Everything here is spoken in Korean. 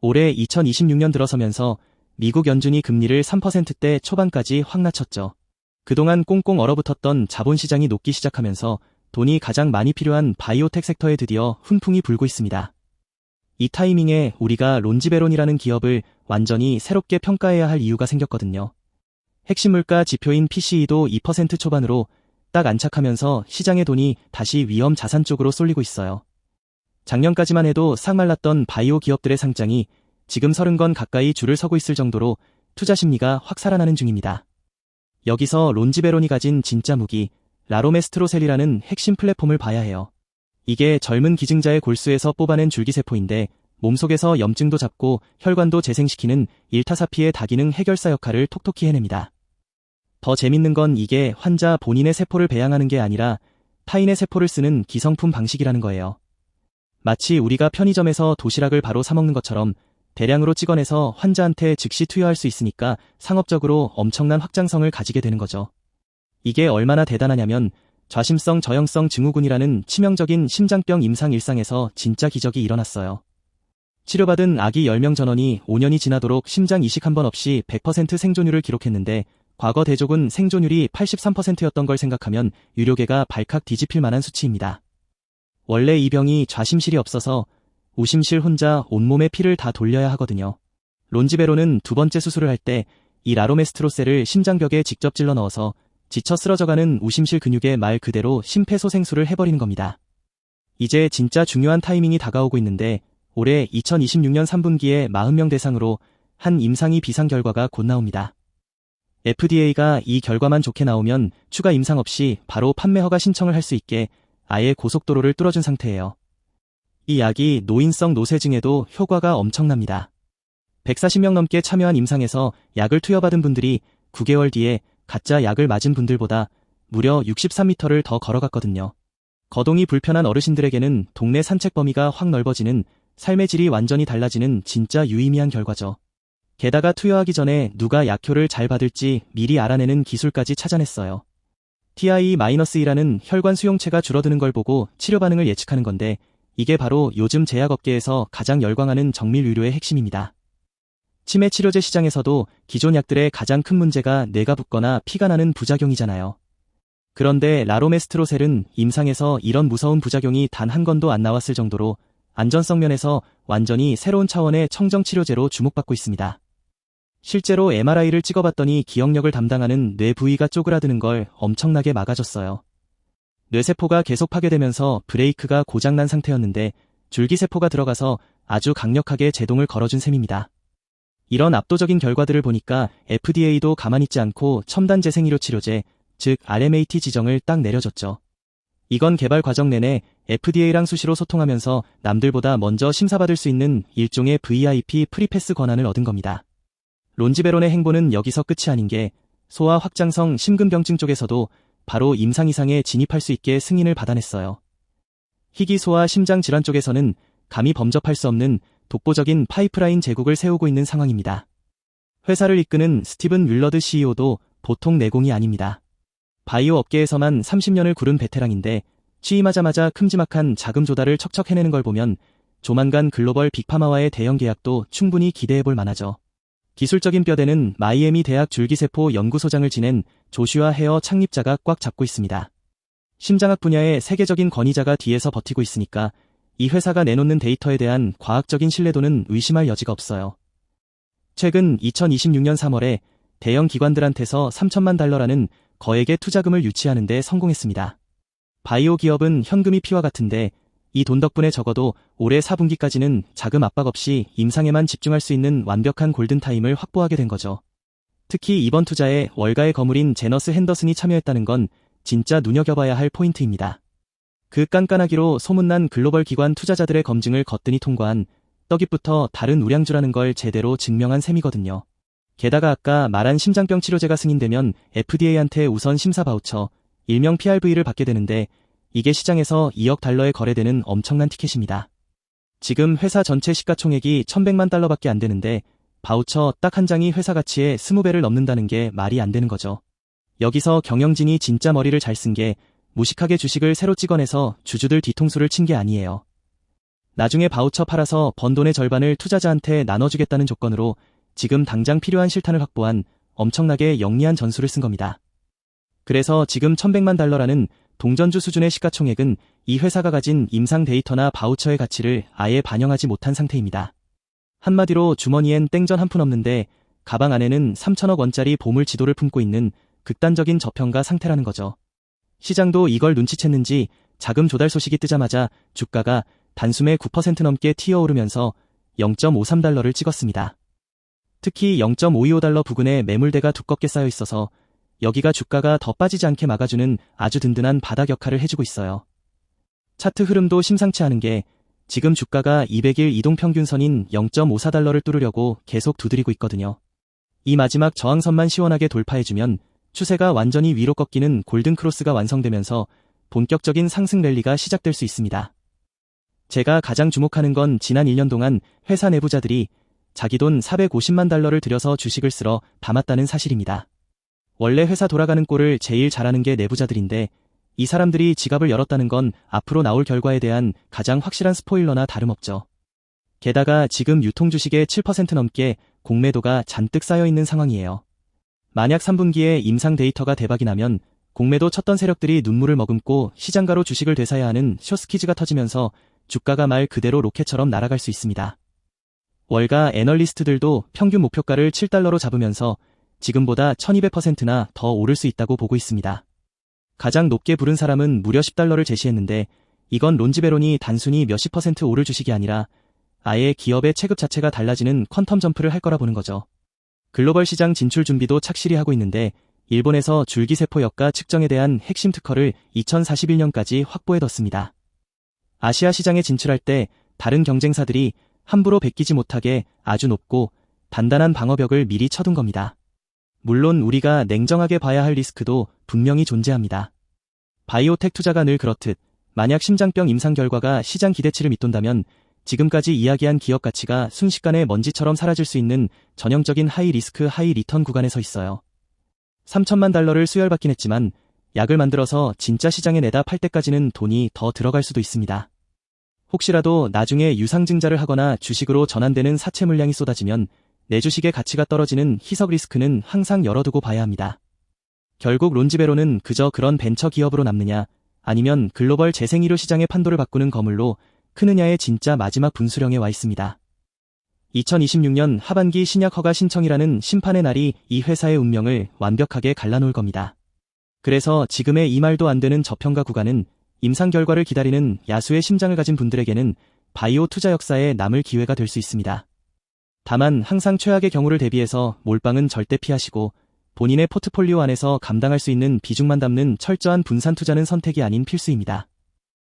올해 2026년 들어서면서 미국 연준이 금리를 3%대 초반까지 확 낮췄죠. 그동안 꽁꽁 얼어붙었던 자본시장이 녹기 시작하면서 돈이 가장 많이 필요한 바이오텍 섹터에 드디어 훈풍이 불고 있습니다. 이 타이밍에 우리가 론지베론이라는 기업을 완전히 새롭게 평가해야 할 이유가 생겼거든요. 핵심 물가 지표인 PCE도 2% 초반으로 딱 안착하면서 시장의 돈이 다시 위험 자산 쪽으로 쏠리고 있어요. 작년까지만 해도 싹 말랐던 바이오 기업들의 상장이 지금 30건 가까이 줄을 서고 있을 정도로 투자 심리가 확 살아나는 중입니다. 여기서 론지베론이 가진 진짜 무기, 라로메스트로셀이라는 핵심 플랫폼을 봐야 해요. 이게 젊은 기증자의 골수에서 뽑아낸 줄기세포인데 몸속에서 염증도 잡고 혈관도 재생시키는 일타사피의 다기능 해결사 역할을 톡톡히 해냅니다. 더 재밌는 건 이게 환자 본인의 세포를 배양하는 게 아니라 타인의 세포를 쓰는 기성품 방식이라는 거예요. 마치 우리가 편의점에서 도시락을 바로 사 먹는 것처럼 대량으로 찍어내서 환자한테 즉시 투여할 수 있으니까 상업적으로 엄청난 확장성을 가지게 되는 거죠. 이게 얼마나 대단하냐면 좌심성 저형성 증후군이라는 치명적인 심장병 임상 일상에서 진짜 기적이 일어났어요. 치료받은 아기 10명 전원이 5년이 지나도록 심장 이식 한 번 없이 100% 생존율을 기록했는데 과거 대조군 생존율이 83%였던 걸 생각하면 유료계가 발칵 뒤집힐 만한 수치입니다. 원래 이 병이 좌심실이 없어서 우심실 혼자 온몸에 피를 다 돌려야 하거든요. 론지베론은 두 번째 수술을 할 때 이 라로메스트로셀을 심장벽에 직접 찔러 넣어서 지쳐 쓰러져가는 우심실 근육에 말 그대로 심폐소생술을 해버리는 겁니다. 이제 진짜 중요한 타이밍이 다가오고 있는데 올해 2026년 3분기에 40명 대상으로 한 임상이 비상 결과가 곧 나옵니다. FDA가 이 결과만 좋게 나오면 추가 임상 없이 바로 판매 허가 신청을 할 수 있게 아예 고속도로를 뚫어준 상태예요. 이 약이 노인성 노쇠증에도 효과가 엄청납니다. 140명 넘게 참여한 임상에서 약을 투여받은 분들이 9개월 뒤에 가짜 약을 맞은 분들보다 무려 63m를 더 걸어갔거든요. 거동이 불편한 어르신들에게는 동네 산책 범위가 확 넓어지는 삶의 질이 완전히 달라지는 진짜 유의미한 결과죠. 게다가 투여하기 전에 누가 약효를 잘 받을지 미리 알아내는 기술까지 찾아냈어요. TI-1라는 혈관 수용체가 줄어드는 걸 보고 치료 반응을 예측하는 건데 이게 바로 요즘 제약업계에서 가장 열광하는 정밀 의료의 핵심입니다. 치매 치료제 시장에서도 기존 약들의 가장 큰 문제가 뇌가 붓거나 피가 나는 부작용이잖아요. 그런데 라로메스트로셀은 임상에서 이런 무서운 부작용이 단 한 건도 안 나왔을 정도로 안전성 면에서 완전히 새로운 차원의 청정 치료제로 주목받고 있습니다. 실제로 MRI를 찍어봤더니 기억력을 담당하는 뇌 부위가 쪼그라드는 걸 엄청나게 막아줬어요. 뇌세포가 계속 파괴되면서 브레이크가 고장난 상태였는데 줄기세포가 들어가서 아주 강력하게 제동을 걸어준 셈입니다. 이런 압도적인 결과들을 보니까 FDA도 가만히 있지 않고 첨단 재생의료 치료제, 즉 RMAT 지정을 딱 내려줬죠. 이건 개발 과정 내내 FDA랑 수시로 소통하면서 남들보다 먼저 심사받을 수 있는 일종의 VIP 프리패스 권한을 얻은 겁니다. 론지베론의 행보는 여기서 끝이 아닌 게 소아 확장성 심근병증 쪽에서도 바로 임상 이상에 진입할 수 있게 승인을 받아냈어요. 희귀소아 심장질환 쪽에서는 감히 범접할 수 없는 독보적인 파이프라인 제국을 세우고 있는 상황입니다. 회사를 이끄는 스티븐 윌러드 CEO도 보통 내공이 아닙니다. 바이오 업계에서만 30년을 구른 베테랑인데 취임하자마자 큼지막한 자금 조달을 척척 해내는 걸 보면 조만간 글로벌 빅파마와의 대형 계약도 충분히 기대해볼 만하죠. 기술적인 뼈대는 마이애미 대학 줄기세포 연구소장을 지낸 조슈아 헤어 창립자가 꽉 잡고 있습니다. 심장학 분야의 세계적인 권위자가 뒤에서 버티고 있으니까 이 회사가 내놓는 데이터에 대한 과학적인 신뢰도는 의심할 여지가 없어요. 최근 2026년 3월에 대형 기관들한테서 $3천만 거액의 투자금을 유치하는 데 성공했습니다. 바이오 기업은 현금이 피와 같은데 이 돈 덕분에 적어도 올해 4분기까지는 자금 압박 없이 임상에만 집중할 수 있는 완벽한 골든타임을 확보하게 된 거죠. 특히 이번 투자에 월가의 거물인 제너스 핸더슨이 참여했다는 건 진짜 눈여겨봐야 할 포인트입니다. 그 깐깐하기로 소문난 글로벌 기관 투자자들의 검증을 거뜬히 통과한 떡잎부터 다른 우량주라는 걸 제대로 증명한 셈이거든요. 게다가 아까 말한 심장병 치료제가 승인되면 FDA한테 우선 심사 바우처, 일명 PRV를 받게 되는데 이게 시장에서 $2억 거래되는 엄청난 티켓입니다. 지금 회사 전체 시가총액이 $1,100만 밖에 안 되는데 바우처 딱 한 장이 회사 가치의 20배를 넘는다는 게 말이 안 되는 거죠. 여기서 경영진이 진짜 머리를 잘 쓴 게 무식하게 주식을 새로 찍어내서 주주들 뒤통수를 친 게 아니에요. 나중에 바우처 팔아서 번 돈의 절반을 투자자한테 나눠주겠다는 조건으로 지금 당장 필요한 실탄을 확보한 엄청나게 영리한 전술을 쓴 겁니다. 그래서 지금 $1,100만 동전주 수준의 시가총액은 이 회사가 가진 임상 데이터나 바우처의 가치를 아예 반영하지 못한 상태입니다. 한마디로 주머니엔 땡전 한 푼 없는데 가방 안에는 3천억 원짜리 보물 지도를 품고 있는 극단적인 저평가 상태라는 거죠. 시장도 이걸 눈치챘는지 자금 조달 소식이 뜨자마자 주가가 단숨에 9% 넘게 튀어오르면서 $0.53를 찍었습니다. 특히 $0.525 부근에 매물대가 두껍게 쌓여 있어서 여기가 주가가 더 빠지지 않게 막아주는 아주 든든한 바닥 역할을 해주고 있어요. 차트 흐름도 심상치 않은 게 지금 주가가 200일 이동평균선인 $0.54를 뚫으려고 계속 두드리고 있거든요. 이 마지막 저항선만 시원하게 돌파해주면 추세가 완전히 위로 꺾이는 골든크로스가 완성되면서 본격적인 상승 랠리가 시작될 수 있습니다. 제가 가장 주목하는 건 지난 1년 동안 회사 내부자들이 자기 돈 $450만 들여서 주식을 쓸어 담았다는 사실입니다. 원래 회사 돌아가는 꼴을 제일 잘하는 게 내부자들인데 이 사람들이 지갑을 열었다는 건 앞으로 나올 결과에 대한 가장 확실한 스포일러나 다름없죠. 게다가 지금 유통주식의 7% 넘게 공매도가 잔뜩 쌓여있는 상황이에요. 만약 3분기에 임상 데이터가 대박이 나면 공매도 쳤던 세력들이 눈물을 머금고 시장가로 주식을 되사야 하는 숏스퀴즈가 터지면서 주가가 말 그대로 로켓처럼 날아갈 수 있습니다. 월가 애널리스트들도 평균 목표가를 $7로 잡으면서 지금보다 1200%나 더 오를 수 있다고 보고 있습니다. 가장 높게 부른 사람은 무려 $10를 제시했는데 이건 론지베론이 단순히 몇십 % 오를 주식이 아니라 아예 기업의 체급 자체가 달라지는 퀀텀 점프를 할 거라 보는 거죠. 글로벌 시장 진출 준비도 착실히 하고 있는데 일본에서 줄기세포 역가 측정에 대한 핵심 특허를 2041년까지 확보해뒀습니다. 아시아 시장에 진출할 때 다른 경쟁사들이 함부로 베끼지 못하게 아주 높고 단단한 방어벽을 미리 쳐둔 겁니다. 물론 우리가 냉정하게 봐야 할 리스크도 분명히 존재합니다. 바이오텍 투자가 늘 그렇듯 만약 심장병 임상 결과가 시장 기대치를 밑돈다면 지금까지 이야기한 기업 가치가 순식간에 먼지처럼 사라질 수 있는 전형적인 하이 리스크 하이 리턴 구간에 서 있어요. $3,000만 수혈받긴 했지만 약을 만들어서 진짜 시장에 내다 팔 때까지는 돈이 더 들어갈 수도 있습니다. 혹시라도 나중에 유상증자를 하거나 주식으로 전환되는 사채 물량이 쏟아지면 내 주식의 가치가 떨어지는 희석 리스크는 항상 열어두고 봐야 합니다. 결국 론지베로는 그저 그런 벤처 기업으로 남느냐 아니면 글로벌 재생의료 시장의 판도를 바꾸는 거물로 크느냐의 진짜 마지막 분수령에 와 있습니다. 2026년 하반기 신약 허가 신청이라는 심판의 날이 이 회사의 운명을 완벽하게 갈라놓을 겁니다. 그래서 지금의 이 말도 안 되는 저평가 구간은 임상 결과를 기다리는 야수의 심장을 가진 분들에게는 바이오 투자 역사에 남을 기회가 될 수 있습니다. 다만 항상 최악의 경우를 대비해서 몰빵은 절대 피하시고 본인의 포트폴리오 안에서 감당할 수 있는 비중만 담는 철저한 분산 투자는 선택이 아닌 필수입니다.